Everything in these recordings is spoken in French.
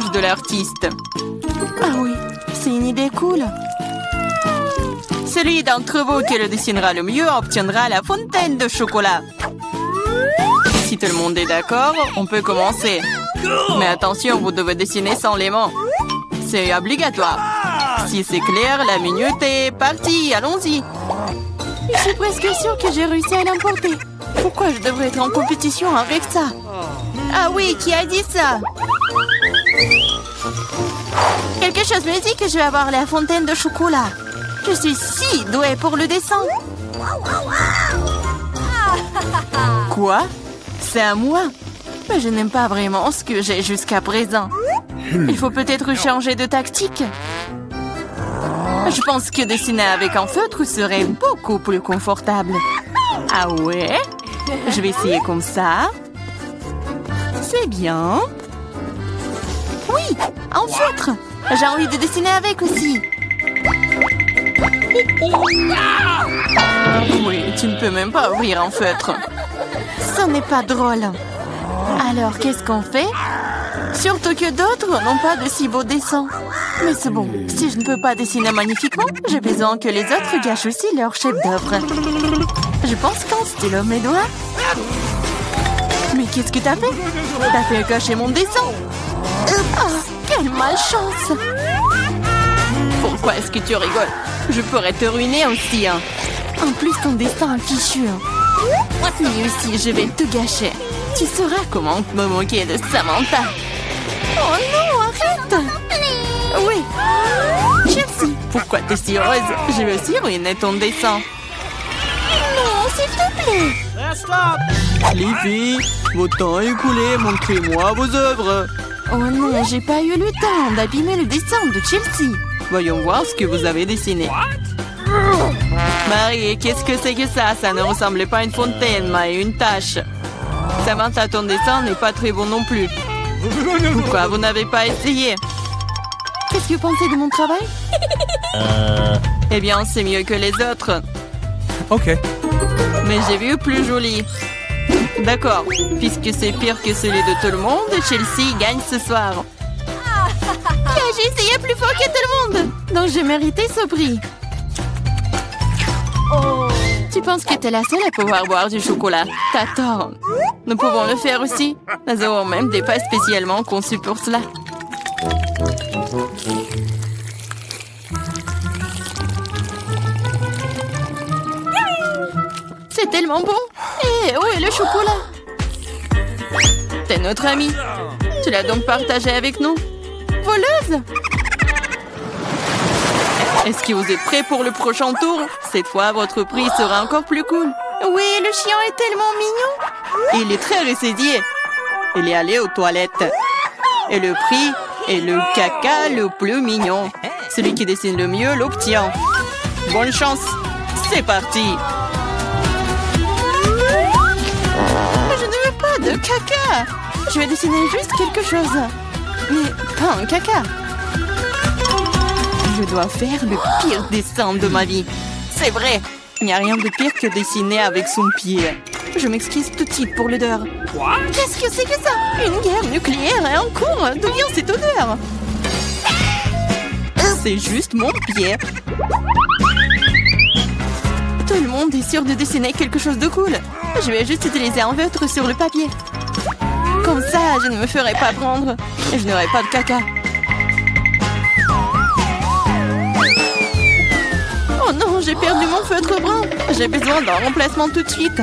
challenge de l'artiste. Ah oui, c'est une idée cool. Celui d'entre vous qui le dessinera le mieux obtiendra la fontaine de chocolat. Si tout le monde est d'accord, on peut commencer. Mais attention, vous devez dessiner sans les mains. C'est obligatoire. Si c'est clair, la minute est partie. Allons-y. Je suis presque sûre que j'ai réussi à l'emporter. Pourquoi je devrais être en compétition avec ça? Ah oui, qui a dit ça? Quelque chose me dit que je vais avoir la fontaine de chocolat. Je suis si douée pour le dessin. Quoi? C'est à moi? Mais je n'aime pas vraiment ce que j'ai jusqu'à présent. Il faut peut-être changer de tactique. Je pense que dessiner avec un feutre serait beaucoup plus confortable. Ah ouais? Je vais essayer comme ça. C'est bien. Oui, un feutre. J'ai envie de dessiner avec aussi. Oui, tu ne peux même pas ouvrir un feutre. Ce n'est pas drôle. Alors, qu'est-ce qu'on fait? Surtout que d'autres n'ont pas de si beaux dessins. Mais c'est bon, si je ne peux pas dessiner magnifiquement, j'ai besoin que les autres gâchent aussi leur chef-d'œuvre. Je pense qu'en stylo mes doigts. Mais qu'est-ce que t'as fait? T'as fait gâcher mon dessin. Ah, quelle malchance! Pourquoi est-ce que tu rigoles? Je pourrais te ruiner aussi, hein. En plus, ton dessin est fichu. Lui aussi, je vais te gâcher. Tu sauras comment me moquer de Samantha. Oh non, arrête! Oui. Chelsea, pourquoi t'es si heureuse? Je vais aussi ruiner ton dessin. Non, s'il te plaît. Les filles, votre temps est écoulé. Montrez-moi vos œuvres. Oh non, j'ai pas eu le temps d'abîmer le dessin de Chelsea. Voyons voir ce que vous avez dessiné. Marie, qu'est-ce que c'est que ça? Ça ne ressemblait pas à une fontaine, mais à une tache. Samantha, ton dessin n'est pas très bon non plus. Pourquoi vous n'avez pas essayé? Qu'est-ce que vous pensez de mon travail? Eh bien, c'est mieux que les autres. Ok. Mais j'ai vu plus joli. D'accord, puisque c'est pire que celui de tout le monde, Chelsea gagne ce soir. J'ai essayé plus fort que tout le monde, donc j'ai mérité ce prix. Tu penses que t'es la seule à pouvoir boire du chocolat? T'as tort. Nous pouvons le faire aussi. Nous avons même des pâtes spécialement conçues pour cela. C'est tellement bon. Et où est le chocolat? T'es notre amie. Tu l'as donc partagé avec nous? Voleuse! Est-ce que vous êtes prêts pour le prochain tour? Cette fois, votre prix sera encore plus cool. Oui, le chien est tellement mignon. Il est très ressaidié. Il est allé aux toilettes. Et le prix est le caca le plus mignon. Celui qui dessine le mieux l'obtient. Bonne chance. C'est parti. Je ne veux pas de caca. Je vais dessiner juste quelque chose. Mais pas un caca. Je dois faire le pire dessin de ma vie. C'est vrai. Il n'y a rien de pire que dessiner avec son pied. Je m'excuse tout de suite pour l'odeur. Qu'est-ce que c'est que ça? Une guerre nucléaire est en cours. D'où vient cette odeur? C'est juste mon pied. Tout le monde est sûr de dessiner quelque chose de cool. Je vais juste utiliser un feutre sur le papier. Comme ça, je ne me ferai pas prendre. Et je n'aurai pas de caca. Oh non, j'ai perdu mon feutre brun. J'ai besoin d'un remplacement tout de suite.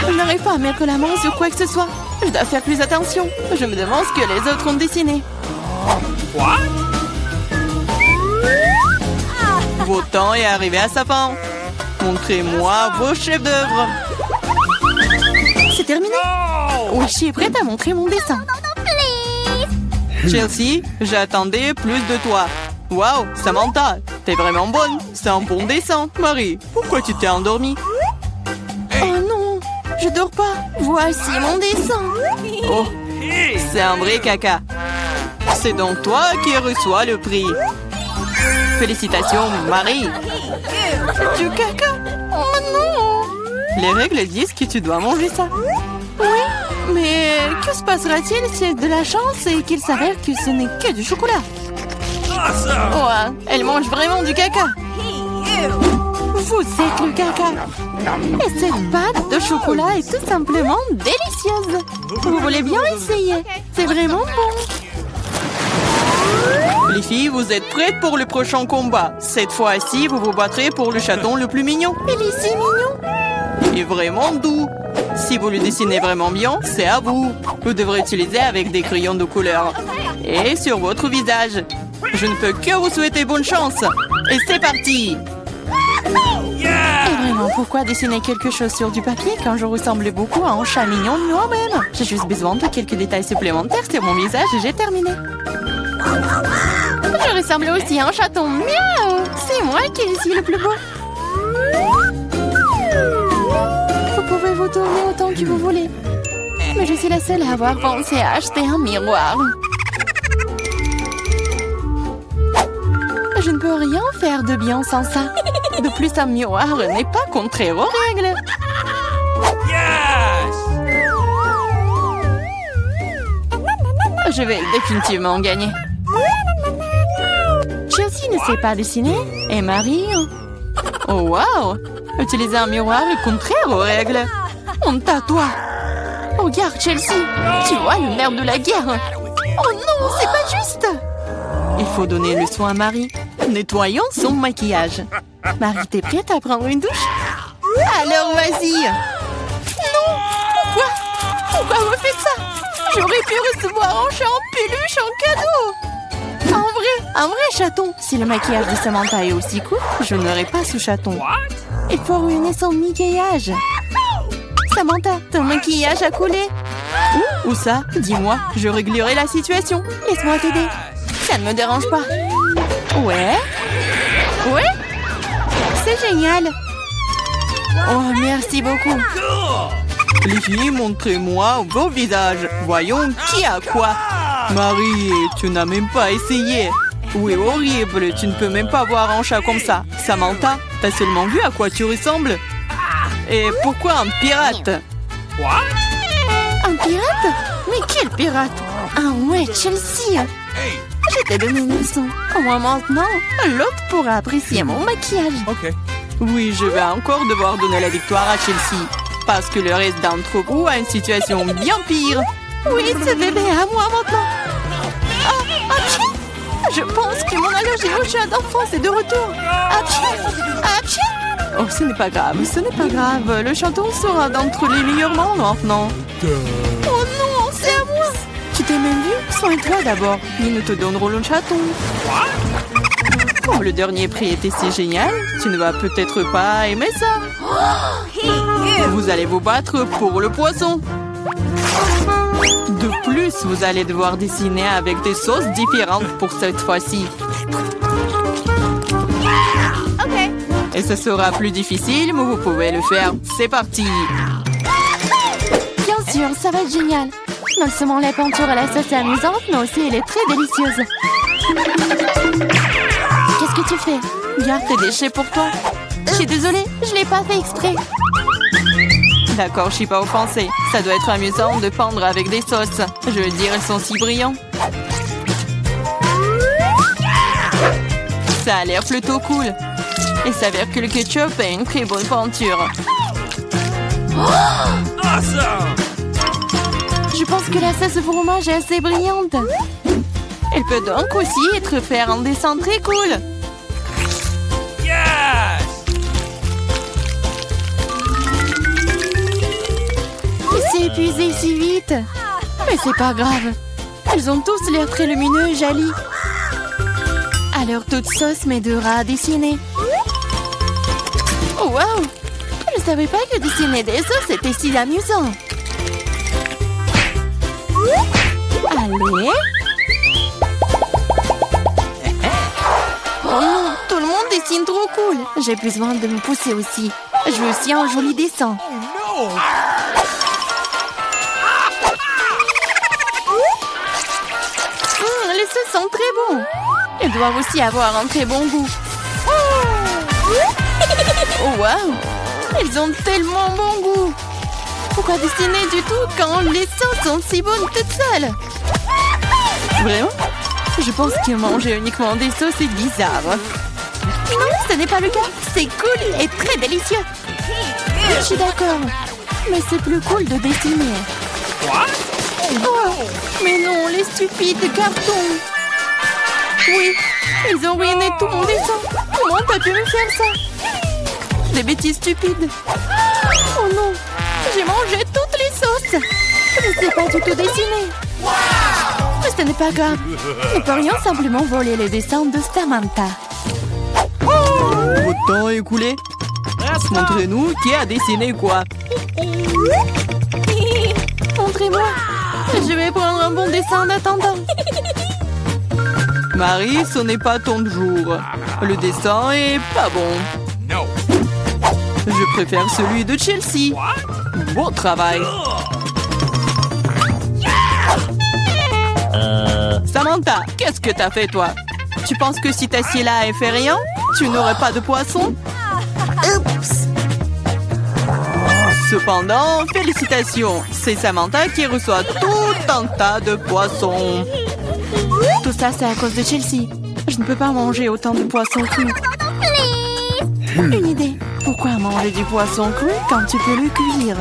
Je n'arrive pas à mettre la main sur quoi que ce soit. Je dois faire plus attention. Je me demande ce que les autres ont dessiné. Votre temps est arrivé à sa fin. Montrez-moi vos chefs-d'œuvre. C'est terminé. Wishi est prête à montrer mon dessin. Chelsea, j'attendais plus de toi. Waouh, Samantha, t'es vraiment bonne. C'est un bon dessin. Marie, pourquoi tu t'es endormie? Oh non, je dors pas. Voici mon dessin. Oh, c'est un vrai caca. C'est donc toi qui reçois le prix. Félicitations, Marie. Du caca? Oh non. Les règles disent que tu dois manger ça. Oui, Mais que se passera-t-il si c'est de la chance et qu'il s'avère que ce n'est que du chocolat? Oh, elle mange vraiment du caca. Vous êtes le caca. Et cette pâte de chocolat est tout simplement délicieuse. Vous voulez bien essayer? C'est vraiment bon. Les filles, vous êtes prêtes pour le prochain combat. Cette fois-ci, vous vous battrez pour le chaton le plus mignon. Il est si mignon. Et vraiment doux. Si vous le dessinez vraiment bien, c'est à vous. Vous devrez utiliser avec des crayons de couleur. Et sur votre visage. Je ne peux que vous souhaiter bonne chance. Et c'est parti! Et vraiment, pourquoi dessiner quelque chose sur du papier quand je ressemble beaucoup à un chat mignon de moi-même? J'ai juste besoin de quelques détails supplémentaires sur mon visage et j'ai terminé. Je ressemble aussi à un chaton. Miaou! C'est moi qui suis le plus beau. Vous pouvez vous tourner autant que vous voulez. Mais je suis la seule à avoir pensé à acheter un miroir. Je ne peux rien faire de bien sans ça. De plus, un miroir n'est pas contraire aux règles. Je vais définitivement gagner. Chelsea ne sait pas dessiner. Et Marie... Oh, wow! Utiliser un miroir est contraire aux règles. Honte à toi. Regarde, Chelsea. Tu vois le nerf de la guerre. Oh non, c'est pas juste. Il faut donner le soin à Marie. Nettoyons son maquillage. Marie, t'es prête à prendre une douche? Alors, vas-y. Non! Pourquoi vous faites ça? J'aurais pu recevoir un chat en peluche en cadeau. Un vrai chaton. Si le maquillage de Samantha est aussi court, je n'aurai pas ce chaton. Il faut ruiner son maquillage. Samantha, ton maquillage a coulé. Où ça? Dis-moi, je réglerai la situation. Laisse-moi t'aider. Ça ne me dérange pas. Ouais? C'est génial. Oh, merci beaucoup. Les filles, montrez-moi vos visages. Voyons qui a quoi. Marie, tu n'as même pas essayé. Oui, horrible. Tu ne peux même pas voir un chat comme ça. Samantha, t'as seulement vu à quoi tu ressembles? Et pourquoi un pirate? Un pirate? Mais quel pirate? Ah ouais, Chelsea. Je t'ai donné une leçon. Au moins maintenant, l'autre pourra apprécier mon maquillage. Oui, je vais encore devoir donner la victoire à Chelsea. Parce que le reste d'entre vous a une situation bien pire. Oui, ce bébé est à moi maintenant. Je pense que mon allergie au chat d'enfance est de retour. Oh, ce n'est pas grave, Le chaton sera d'entre les meilleurs mondes maintenant. Oh non, c'est à moi. Tu t'es même vu? Soigne-toi d'abord. Puis nous te donnerons le chaton. Comme le dernier prix était si génial, tu ne vas peut-être pas aimer ça. Vous allez vous battre pour le poisson. De plus, vous allez devoir dessiner avec des sauces différentes pour cette fois-ci. Et ce sera plus difficile, mais vous pouvez le faire. C'est parti! Bien sûr, ça va être génial. Non seulement la peinture à la sauce est amusante, mais aussi elle est très délicieuse. Qu'est-ce que tu fais? Garde tes déchets pour toi. Je suis désolée, je l'ai pas fait exprès. D'accord, je suis pas offensée. Ça doit être amusant de peindre avec des sauces. Je veux dire, elles sont si brillantes. Ça a l'air plutôt cool. Il s'avère que le ketchup est une très bonne peinture. Je pense que la sauce au fromage est assez brillante. Elle peut donc aussi être faire un dessin très cool. Il s'est épuisé si vite. Mais c'est pas grave. Ils ont tous l'air très lumineux et jolis. Alors toute sauce m'aidera à dessiner. Oh, wow! Je savais pas que dessiner des sauces était si amusant. Allez. Oh non, tout le monde dessine trop cool. J'ai besoin de me pousser aussi. Je veux aussi un joli dessin. Les sauces sont très bons. Ils doivent aussi avoir un très bon goût. Oh wow! Ils ont tellement bon goût. Pourquoi dessiner du tout quand les sauces sont si bonnes toutes seules? Vraiment? Je pense que manger uniquement des sauces est bizarre. Non, ce n'est pas le cas. C'est cool et très délicieux. Je suis d'accord. Mais c'est plus cool de dessiner. Oh, mais non, les stupides cartons. Oui, ils ont ruiné tout mon dessin. Comment t'as pu me faire ça? Des bêtises stupides. Oh non, j'ai mangé toutes les sauces. Je ne sais pas du tout dessiner. Mais ce n'est pas grave. Nous pourrions simplement voler les dessins de Samantha. Votre temps est écoulé. Montrez-nous qui a dessiné quoi. Montrez-moi. Je vais prendre un bon dessin en attendant. Marie, ce n'est pas ton jour. Le dessin est pas bon. Je préfère celui de Chelsea. Bon travail. Samantha, qu'est-ce que t'as fait toi? Tu penses que si t'assieds là et fais rien, tu n'aurais pas de poisson? Oups. Cependant, félicitations. C'est Samantha qui reçoit tout un tas de poissons. Tout ça, c'est à cause de Chelsea. Je ne peux pas manger autant de poissons crus. Une idée. Pourquoi manger du poisson cru quand tu peux le cuire?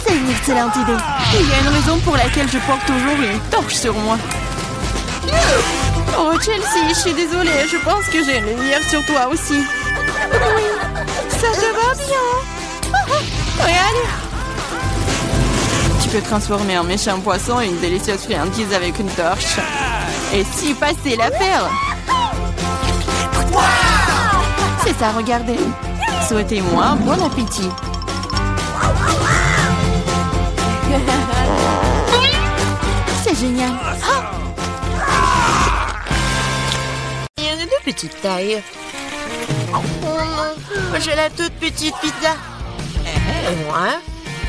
C'est une excellente idée. Il y a une raison pour laquelle je porte toujours une torche sur moi. Oh, Chelsea, je suis désolée. Je pense que j'ai une lumière sur toi aussi. Oui, ça te va bien. Regarde. Tu peux transformer un méchant poisson en une délicieuse friandise avec une torche. Et si passer l'affaire. C'est ça, regardez. Souhaitez-moi bon appétit. C'est génial. Il y en a de petite taille. Oh non, j'ai la toute petite pizza. Et moi,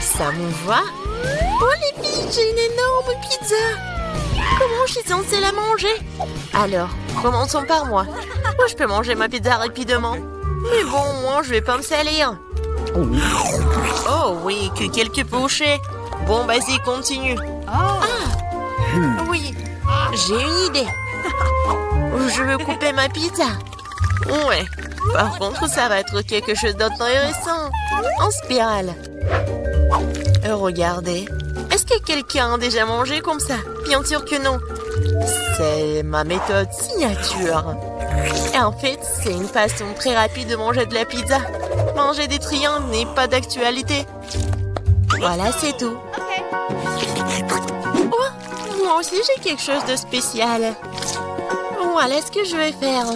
ça me va. Oh les filles, j'ai une énorme pizza. Comment je suis censée la manger? Alors, commençons par moi. Moi, je peux manger ma pizza rapidement. Mais bon, moi, je vais pas me salir. Oh oui, que quelques pochets. Bon, vas-y, continue. Ah, oui, j'ai une idée. Je veux couper ma pizza. Ouais, par contre, ça va être quelque chose d'intéressant. En spirale. Regardez. Est-ce que quelqu'un a déjà mangé comme ça? Bien sûr que non. C'est ma méthode signature. Et en fait, c'est une façon très rapide de manger de la pizza. Manger des triangles n'est pas d'actualité. Voilà, c'est tout. Oh, moi aussi, j'ai quelque chose de spécial. Voilà ce que je vais faire.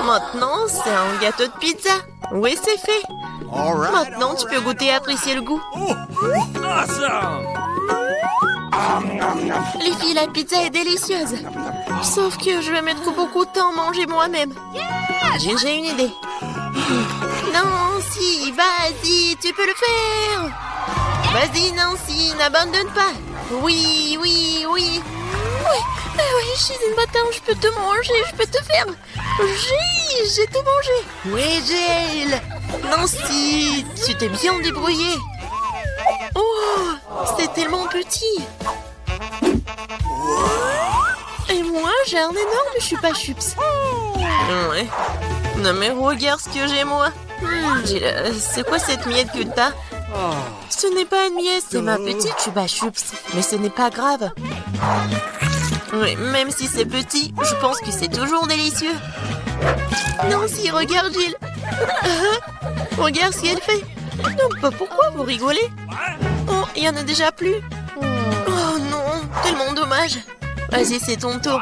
Maintenant, c'est un gâteau de pizza. Oui, c'est fait. Maintenant, tu peux goûter et apprécier le goût. Les filles, la pizza est délicieuse. Sauf que je vais mettre beaucoup de temps à manger moi-même. J'ai une idée. Nancy, vas-y, tu peux le faire. Vas-y, Nancy, n'abandonne pas. Oui, oui, oui. Oui, je suis une bâtarde, je peux te manger, je peux te faire. J'ai tout mangé. Oui, Jill. Nancy, tu t'es bien débrouillée. Oh, c'est tellement petit. Et moi, j'ai un énorme chupa-chups. Ouais. Non mais regarde ce que j'ai moi. C'est quoi cette miette que t'as? Ce n'est pas une miette, c'est ma petite chupa-chups. Mais ce n'est pas grave. Oui, même si c'est petit, je pense que c'est toujours délicieux. Nancy, regarde Jill. Regarde ce qu'elle fait. Non, pourquoi vous rigolez? Oh, il y en a déjà plus. Oh non, tellement dommage. Vas-y, c'est ton tour.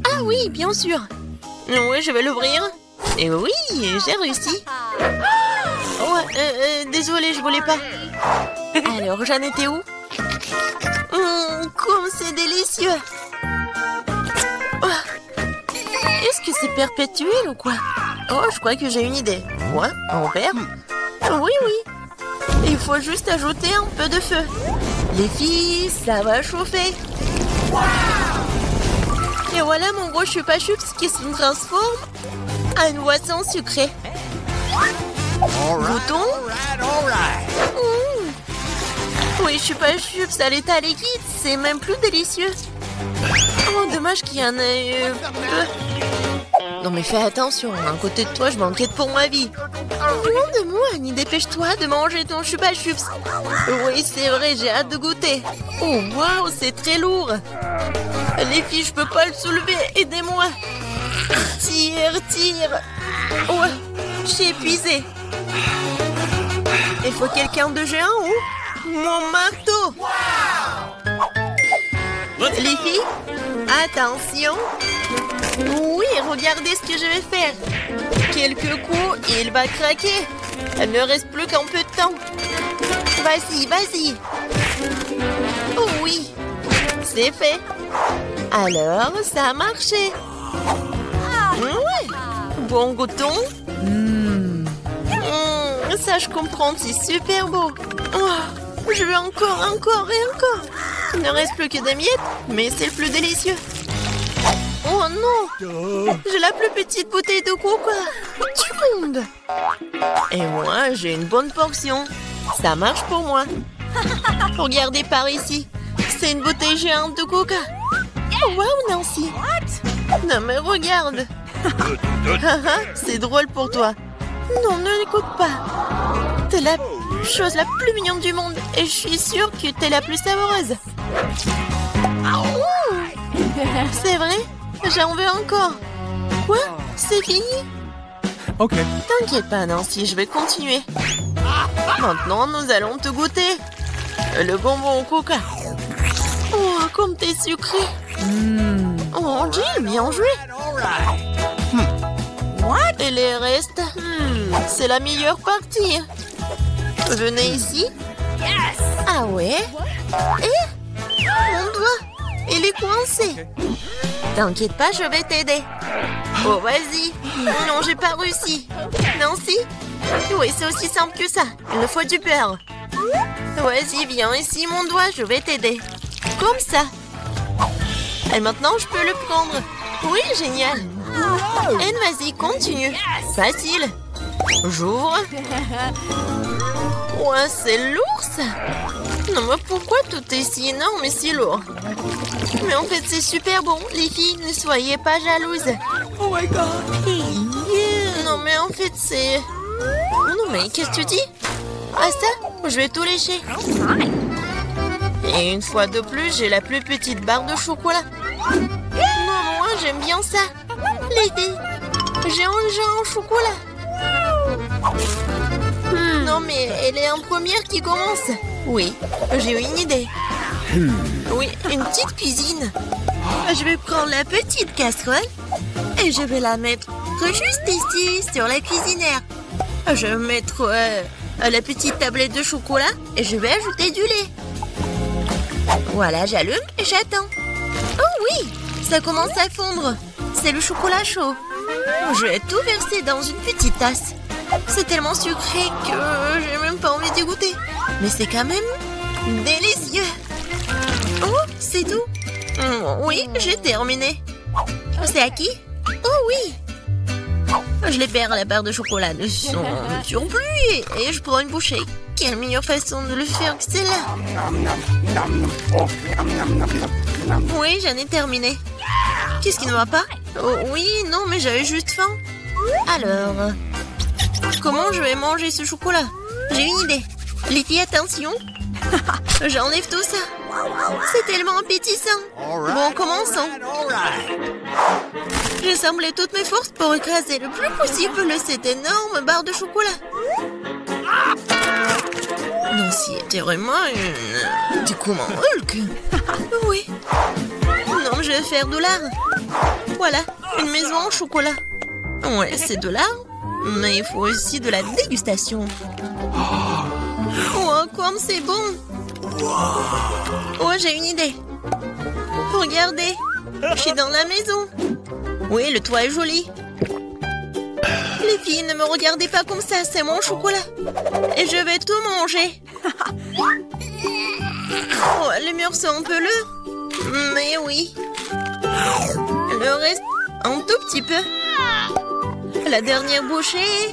Ah oui, bien sûr. Oui, je vais l'ouvrir. Et oui, j'ai réussi. Oh, désolée, je voulais pas. Alors, j'en étais où? Comme c'est délicieux. Oh. Est-ce que c'est perpétuel ou quoi? Oh, je crois que j'ai une idée. Quoi? En verre? Oui, oui. Il faut juste ajouter un peu de feu. Les filles, ça va chauffer. Et voilà mon gros chupa-chups qui se transforme en une boisson sucrée. Goûtons. Oui, je suis pas chups, à l'état liquide, c'est même plus délicieux. Oh, dommage qu'il y en ait peu. Non mais fais attention, à côté de toi, je m'inquiète pour ma vie. Non de moi, Annie, dépêche-toi de manger ton chupa chups. Oui, c'est vrai, j'ai hâte de goûter. Oh, waouh, c'est très lourd. Les filles, je peux pas le soulever, aidez-moi. Tire, tire. Ouais, je suis épuisée. Il faut quelqu'un de géant ou mon marteau. Les filles, attention. Oui, regardez ce que je vais faire. Quelques coups et il va craquer. Il ne reste plus qu'un peu de temps. Vas-y, vas-y. Oh oui, c'est fait. Alors, ça a marché. Ouais. Bon goûton. Ça, je comprends, c'est super beau. Oh, je veux encore et encore. Il ne reste plus que des miettes, mais c'est le plus délicieux. Oh non! J'ai la plus petite bouteille de coca du monde. Et moi, j'ai une bonne portion. Ça marche pour moi. Regardez par ici. C'est une bouteille géante de coca. Oh, wow, Nancy. Non, mais regarde. C'est drôle pour toi. Non, ne l'écoute pas. T'es la chose la plus mignonne du monde et je suis sûre que t'es la plus savoureuse. C'est vrai? J'en veux encore. Quoi? C'est fini? Ok. T'inquiète pas, Nancy, je vais continuer. Maintenant, nous allons te goûter. Le bonbon au coca. Oh, comme t'es sucré. Oh, Jill, bien joué. Et les restes? C'est la meilleure partie. Venez ici. Ah ouais? Et? Mon doigt, il est coincé. T'inquiète pas, je vais t'aider. Oh, vas-y. Non, j'ai pas réussi. Nancy? Oui, c'est aussi simple que ça. Il me faut du beurre. Vas-y, viens ici, mon doigt, je vais t'aider. Comme ça. Et maintenant, je peux le prendre. Oui, génial. Et vas-y, continue. Facile. J'ouvre. Ouais, c'est lourd, ça. Non, mais pourquoi tout est si énorme et si lourd? Mais en fait, c'est super bon. Les filles, ne soyez pas jalouses. Oh my god. Non, mais en fait, c'est... Non, mais qu'est-ce que tu dis? Ah, ça? Je vais tout lécher. Et une fois de plus, j'ai la plus petite barre de chocolat. Non, moi, j'aime bien ça. Les filles, j'ai un au chocolat. Non, mais elle est en première qui commence. Oui, j'ai une idée. Oui, une petite cuisine. Je vais prendre la petite casserole et je vais la mettre juste ici, sur la cuisinière. Je vais mettre la petite tablette de chocolat et je vais ajouter du lait. Voilà, j'allume et j'attends. Oh oui, ça commence à fondre. C'est le chocolat chaud. Je vais tout verser dans une petite tasse. C'est tellement sucré que j'ai même pas envie d'y goûter. Mais c'est quand même délicieux. Oh, c'est tout. Oui, j'ai terminé. C'est à qui? Oh oui. Je libère la barre de chocolat de son surplus et je prends une bouchée. Quelle meilleure façon de le faire que celle-là? Oui, j'en ai terminé. Qu'est-ce qui ne va pas? Oh, oui, non, mais j'avais juste faim. Alors, comment je vais manger ce chocolat? J'ai une idée. Les filles, attention. J'enlève tout ça. C'est tellement appétissant. Bon, commençons. J'ai semblé toutes mes forces pour écraser le plus possible cette énorme barre de chocolat. Nancy était vraiment une... Du coup, mon Hulk. Oui. Non, je vais faire de l'art. Voilà, une maison en chocolat. Ouais, c'est de l'art, mais il faut aussi de la dégustation. Oh, comme c'est bon. Oh, j'ai une idée. Regardez, je suis dans la maison. Oui, le toit est joli. Les filles, ne me regardez pas comme ça, c'est mon chocolat. Et je vais tout manger. Oh, les murs sont un peu lourds. Mais oui. Le reste, un tout petit peu. La dernière bouchée.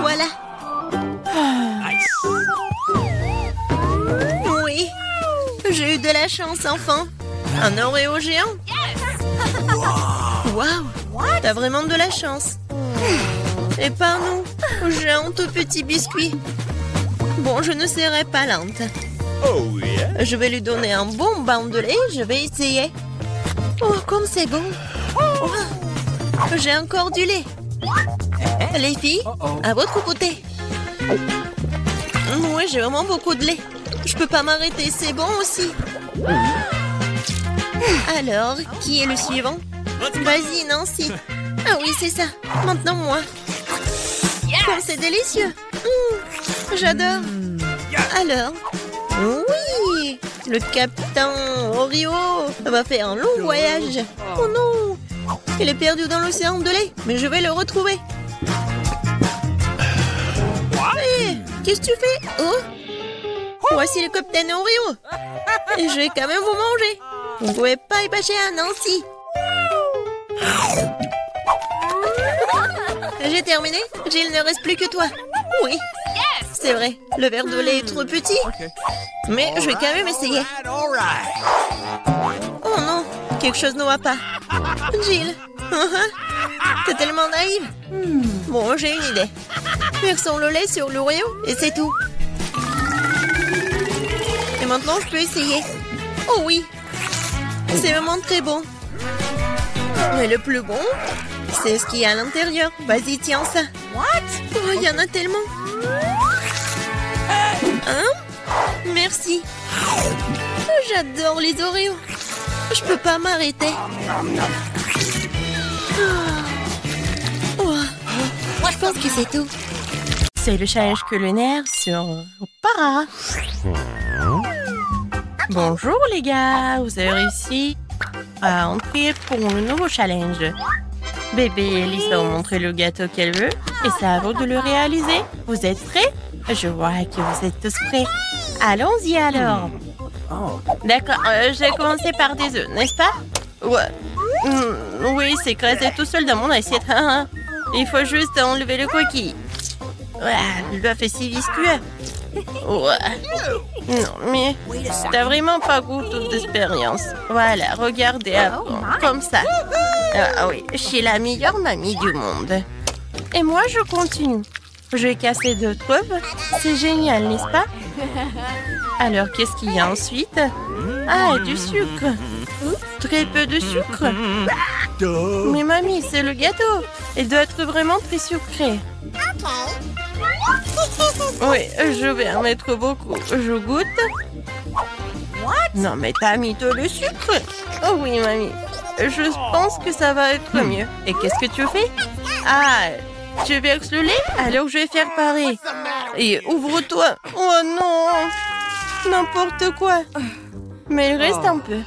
Voilà. J'ai eu de la chance, enfin. Un Oreo géant. Waouh, t'as vraiment de la chance. Et pas nous. J'ai un tout petit biscuit. Bon, je ne serai pas lente. Je vais lui donner un bon bain de lait. Je vais essayer. Oh, comme c'est bon. Oh, j'ai encore du lait. Les filles, à votre côté. Oui, j'ai vraiment beaucoup de lait. Je peux pas m'arrêter, c'est bon aussi. Alors, qui est le suivant? Vas-y, Nancy. Ah oui, c'est ça. Maintenant, moi. Comme c'est délicieux. J'adore. Alors, oui, le capitaine Oreo va faire un long voyage. Oh non, il est perdu dans l'océan de lait, mais je vais le retrouver. Hé, qu'est-ce que tu fais? Oh, voici le capitaine Oreo. Et je vais quand même vous manger. Vous ne pouvez pas y passer à Nancy. J'ai terminé. Jill, ne reste plus que toi. Oui, c'est vrai. Le verre de lait est trop petit. Mais je vais quand même essayer. Oh non, quelque chose ne va pas. Jill, t'es tellement naïve. Bon, j'ai une idée. Versons le lait sur l'Oreo et c'est tout. Et maintenant, je peux essayer. Oh oui, c'est vraiment très bon. Mais le plus bon, c'est ce qu'il y a à l'intérieur. Vas-y, tiens ça. Oh, il y en a tellement. Hein? Merci. J'adore les Oreos. Je peux pas m'arrêter. Oh, je pense que c'est tout. C'est le challenge culinaire sur Para. Bonjour les gars, vous avez réussi à entrer pour le nouveau challenge. Bébé et Lisa ont montré le gâteau qu'elle veut et c'est à vous de le réaliser. Vous êtes prêts? Je vois que vous êtes tous prêts. Allons-y alors. D'accord, j'ai commencé par des œufs, n'est-ce pas? Ouais. Oui, c'est écrasé tout seul dans mon assiette. Il faut juste enlever le coquille. L'œuf est si visqueux. Non, mais t'as vraiment pas goût d'expérience. Voilà, regardez avant, comme ça. Ah oui, je suis la meilleure mamie du monde. Et moi, je continue. Je vais casser 2 œufs. C'est génial, n'est-ce pas? Alors, qu'est-ce qu'il y a ensuite? Ah, du sucre. Très peu de sucre. Mais mamie, c'est le gâteau. Il doit être vraiment très sucré. Oui, je vais en mettre beaucoup. Je goûte. Non, mais t'as mis tout le sucre. Oh oui, mamie. Je pense que ça va être mieux. Et qu'est-ce que tu fais? Ah, tu verses le lait? Alors je vais faire pareil. Et ouvre-toi. Oh non! N'importe quoi. Mais il reste un peu.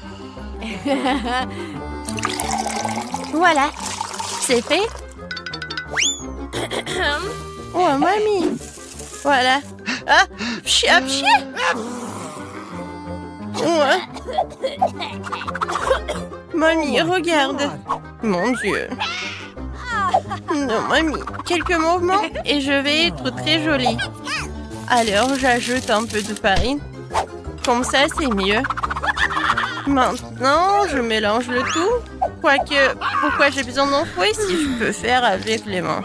Voilà. C'est fait. Oh, mamie. Voilà. Ah, pchi, pchi. Ouais. Mamie, regarde. Mon Dieu. Non, mamie. Quelques mouvements et je vais être très jolie. Alors, j'ajoute un peu de farine. Comme ça, c'est mieux. Maintenant, je mélange le tout. Quoique, pourquoi j'ai besoin d'un fouet si je peux faire avec les mains?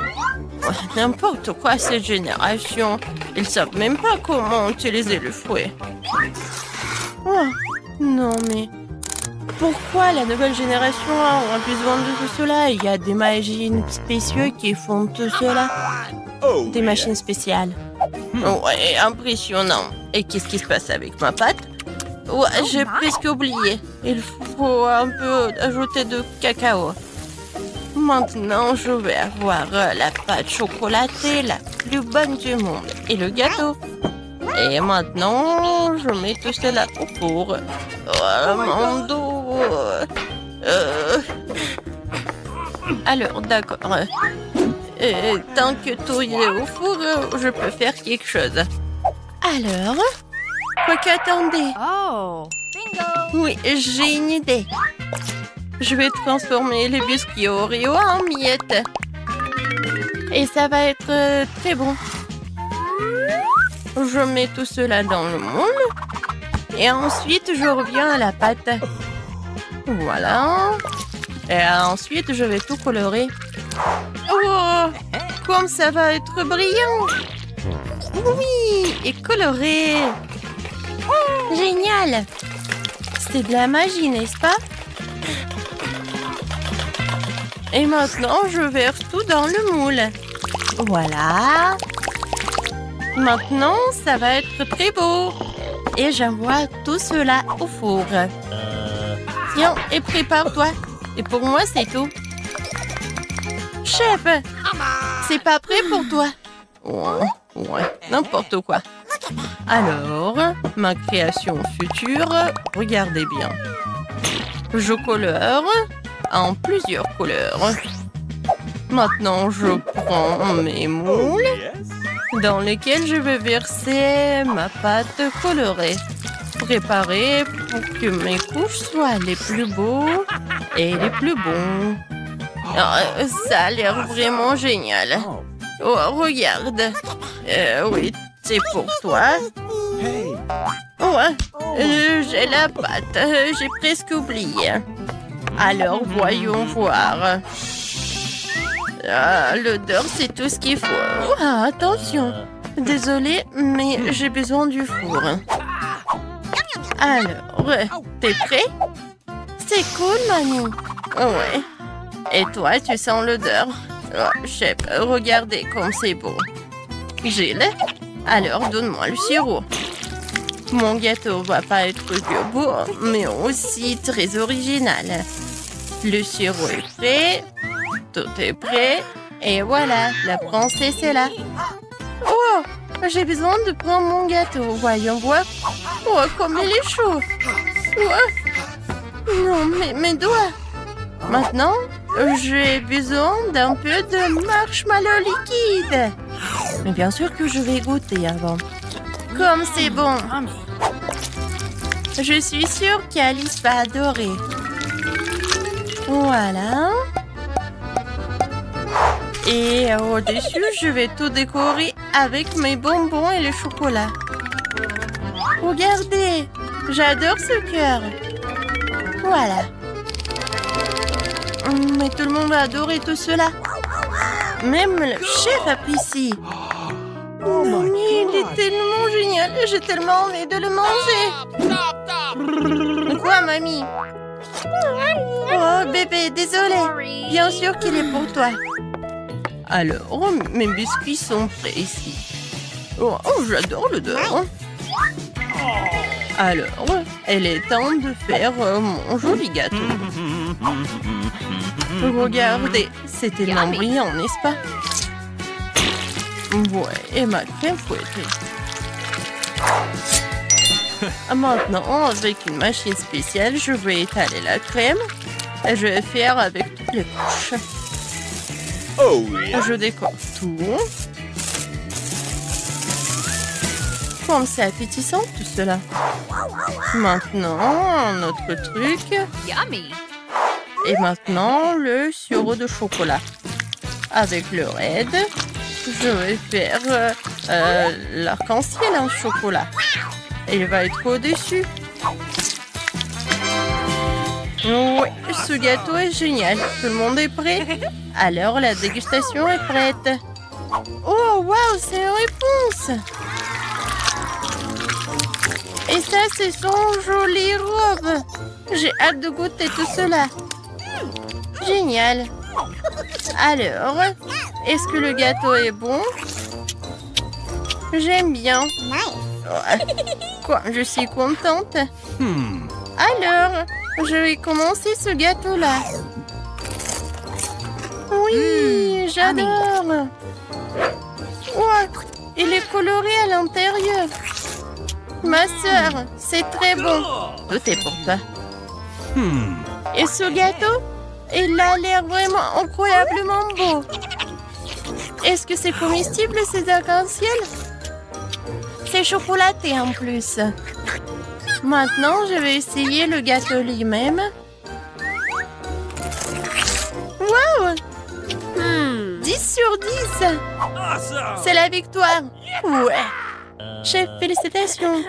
N'importe quoi, cette génération. Ils savent même pas comment utiliser le fouet. Oh, non, mais... Pourquoi la nouvelle génération a besoin de tout cela? Il y a des machines spéciales qui font tout cela. Des machines spéciales. Ouais, impressionnant. Et qu'est-ce qui se passe avec ma pâte? Ouais, j'ai presque oublié. Il faut un peu ajouter de cacao. Maintenant, je vais avoir la pâte chocolatée la plus bonne du monde. Et le gâteau. Et maintenant, je mets tout cela au four. Oh, mon dos. Alors, d'accord. Tant que tout est au four, je peux faire quelque chose. Alors, quoi qu'attendez. Oh, bingo! Oui, j'ai une idée. Je vais transformer les biscuits Oreo en miettes. Et ça va être très bon. Je mets tout cela dans le moule. Et ensuite, je reviens à la pâte. Voilà. Et ensuite, je vais tout colorer. Oh, comme ça va être brillant. Oui, et coloré. Génial. C'est de la magie, n'est-ce pas? Et maintenant, je verse tout dans le moule. Voilà. Maintenant, ça va être très beau. Et j'envoie tout cela au four. Tiens, et prépare-toi. Et pour moi, c'est tout. Chef, c'est pas prêt pour toi? Ouais, n'importe quoi. Alors, ma création future, regardez bien. Je colore en plusieurs couleurs. Maintenant, je prends mes moules dans lesquels je vais verser ma pâte colorée. Préparée pour que mes couches soient les plus beaux et les plus bons. Oh, ça a l'air vraiment génial. Oh, regarde. Oui, c'est pour toi. Ouais, j'ai la pâte. J'ai presque oublié. Alors, voyons voir. Ah, l'odeur, c'est tout ce qu'il faut. Ah, attention. Désolée, mais j'ai besoin du four. Alors, t'es prêt? C'est cool, Manu. Ouais. Et toi, tu sens l'odeur? Oh, chef, regardez comme c'est beau. Gilles, alors donne-moi le sirop. Mon gâteau va pas être que beau, mais aussi très original. Le sirop est prêt. Tout est prêt. Et voilà, la princesse est là. Oh, j'ai besoin de prendre mon gâteau. Voyons voir. Oh, comme il est chaud. Oh. Non, mes doigts. Maintenant, j'ai besoin d'un peu de marshmallow liquide. Mais bien sûr que je vais goûter avant. Comme c'est bon. Je suis sûre qu'Alice va adorer. Voilà. Et au-dessus, je vais tout décorer avec mes bonbons et le chocolat. Regardez, j'adore ce cœur. Voilà. Mais tout le monde va adorer tout cela. Même le chef apprécie. Mais il est tellement génial. J'ai tellement envie de le manger. Quoi, mamie? Oh, bébé, désolé. Bien sûr qu'il est pour toi. Alors, mes biscuits sont prêts ici. Oh, j'adore l'odeur. Alors, il est temps de faire mon joli gâteau. Regardez, c'est tellement brillant, n'est-ce pas? Ouais, et ma crème fouettée. Maintenant, avec une machine spéciale, je vais étaler la crème. Et je vais faire avec toutes les couches. Oh, yeah. Je décore tout. Comme c'est appétissant tout cela. Maintenant, un autre truc. Yummy. Et maintenant, le sirop de chocolat. Avec le raid, je vais faire l'arc-en-ciel en chocolat. Et il va être au-dessus. Oui, ce gâteau est génial. Tout le monde est prêt? Alors, la dégustation est prête. Oh, waouh, c'est une réponse! Et ça, c'est son jolie robe. J'ai hâte de goûter tout cela. Génial. Alors, est-ce que le gâteau est bon? J'aime bien. Quoi, je suis contente. Alors, je vais commencer ce gâteau-là. Oui, j'adore. Oh, il est coloré à l'intérieur. Ma sœur, c'est très bon. Tout est pour toi. Et ce gâteau, il a l'air vraiment incroyablement beau. Est-ce que c'est comestible, ces arcs-en-ciel? C'est chocolaté en plus. Maintenant, je vais essayer le gâteau lui-même. Wow! 10 sur 10. C'est la victoire. Ouais. Chef, félicitations.